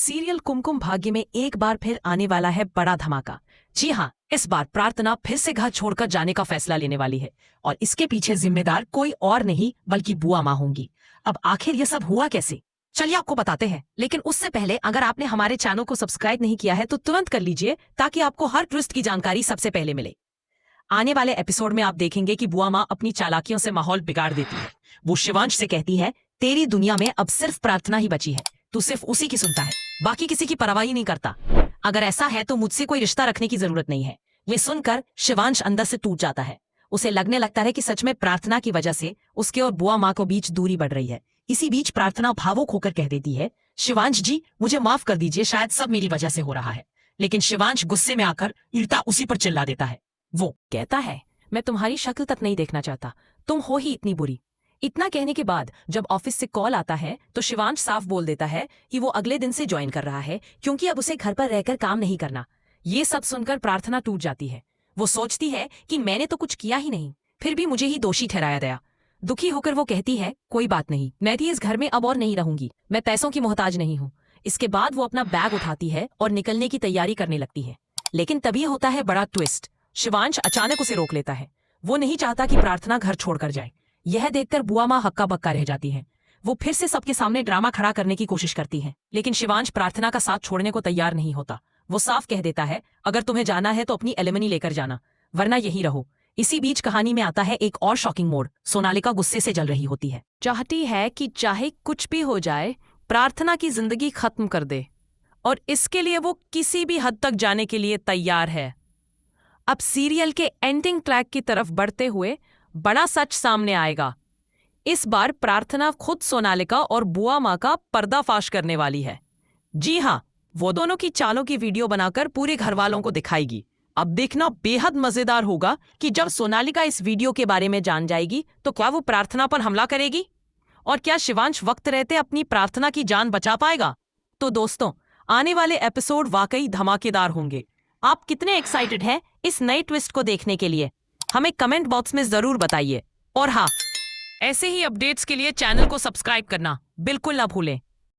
Serial Kumkum Bhagya में एक बार फिर आने वाला है बड़ा धमाका। जी हाँ, इस बार प्रार्थना फिर से घर छोड़कर जाने का फैसला लेने वाली है और इसके पीछे जिम्मेदार कोई और नहीं बल्कि बुआ माँ होंगी। अब आखिर ये सब हुआ कैसे, चलिए आपको बताते हैं। लेकिन उससे पहले अगर आपने हमारे चैनल को सब्सक्राइब नहीं किया है तो तुरंत कर लीजिए ताकि आपको हर ट्विस्ट की जानकारी सबसे पहले मिले। आने वाले एपिसोड में आप देखेंगे कि बुआ माँ अपनी चालाकियों से माहौल बिगाड़ देती है। वो शिवांश से कहती है, तेरी दुनिया में अब सिर्फ प्रार्थना ही बची है, तू सिर्फ उसी की सुनता है, बाकी किसी की परवाह ही नहीं करता। अगर ऐसा है तो मुझसे कोई रिश्ता रखने की जरूरत नहीं है। ये सुनकर शिवांश अंदर से टूट जाता है। उसे लगने लगता है कि सच में प्रार्थना की वजह से उसके और बुआ माँ के बीच दूरी बढ़ रही है। इसी बीच प्रार्थना भावुक होकर कह देती है, शिवांश जी मुझे माफ कर दीजिए, शायद सब मेरी वजह से हो रहा है। लेकिन शिवांश गुस्से में आकर उल्टा उसी पर चिल्ला देता है। वो कहता है, मैं तुम्हारी शक्ल तक नहीं देखना चाहता, तुम हो ही इतनी बुरी। इतना कहने के बाद जब ऑफिस से कॉल आता है तो शिवांश साफ बोल देता है कि वो अगले दिन से ज्वाइन कर रहा है क्योंकि अब उसे घर पर रहकर काम नहीं करना। ये सब सुनकर प्रार्थना टूट जाती है। वो सोचती है कि मैंने तो कुछ किया ही नहीं, फिर भी मुझे ही दोषी ठहराया गया। दुखी होकर वो कहती है, कोई बात नहीं, मैं भी इस घर में अब और नहीं रहूंगी, मैं पैसों की मोहताज नहीं हूँ। इसके बाद वो अपना बैग उठाती है और निकलने की तैयारी करने लगती है। लेकिन तभी होता है बड़ा ट्विस्ट। शिवांश अचानक उसे रोक लेता है। वो नहीं चाहता कि प्रार्थना घर छोड़कर जाए। यह देखकर बुआ माँ हक्का बक्का रह जाती है। वो फिर से सबके सामने ड्रामा खड़ा करने की कोशिश करती है, लेकिन शिवांश प्रार्थना का साथ छोड़ने को तैयार नहीं होता। वो साफ कह देता है, अगर तुम्हें जाना है तो अपनी एलिमनी लेकर जाना, वरना यहीं रहो। इसी बीच कहानी में आता है एक और शॉकिंग मोड़। सोनालिका गुस्से से जल रही होती है, चाहती है कि चाहे कुछ भी हो जाए प्रार्थना की जिंदगी खत्म कर दे, और इसके लिए वो किसी भी हद तक जाने के लिए तैयार है। अब सीरियल के एंडिंग ट्रैक की तरफ बढ़ते हुए बड़ा सच सामने आएगा। इस बार प्रार्थना खुद सोनालिका और बुआ माँ का पर्दाफाश करने वाली है। जी हाँ, वो दोनों की चालों की वीडियो बनाकर पूरे घर वालों को दिखाएगी। अब देखना बेहद मजेदार होगा कि जब सोनालिका इस वीडियो के बारे में जान जाएगी तो क्या वो प्रार्थना पर हमला करेगी, और क्या शिवांश वक्त रहते अपनी प्रार्थना की जान बचा पाएगा। तो दोस्तों, आने वाले एपिसोड वाकई धमाकेदार होंगे। आप कितने एक्साइटेड हैं इस नए ट्विस्ट को देखने के लिए, हमें कमेंट बॉक्स में जरूर बताइए। और हाँ, ऐसे ही अपडेट्स के लिए चैनल को सब्सक्राइब करना बिल्कुल ना भूलें।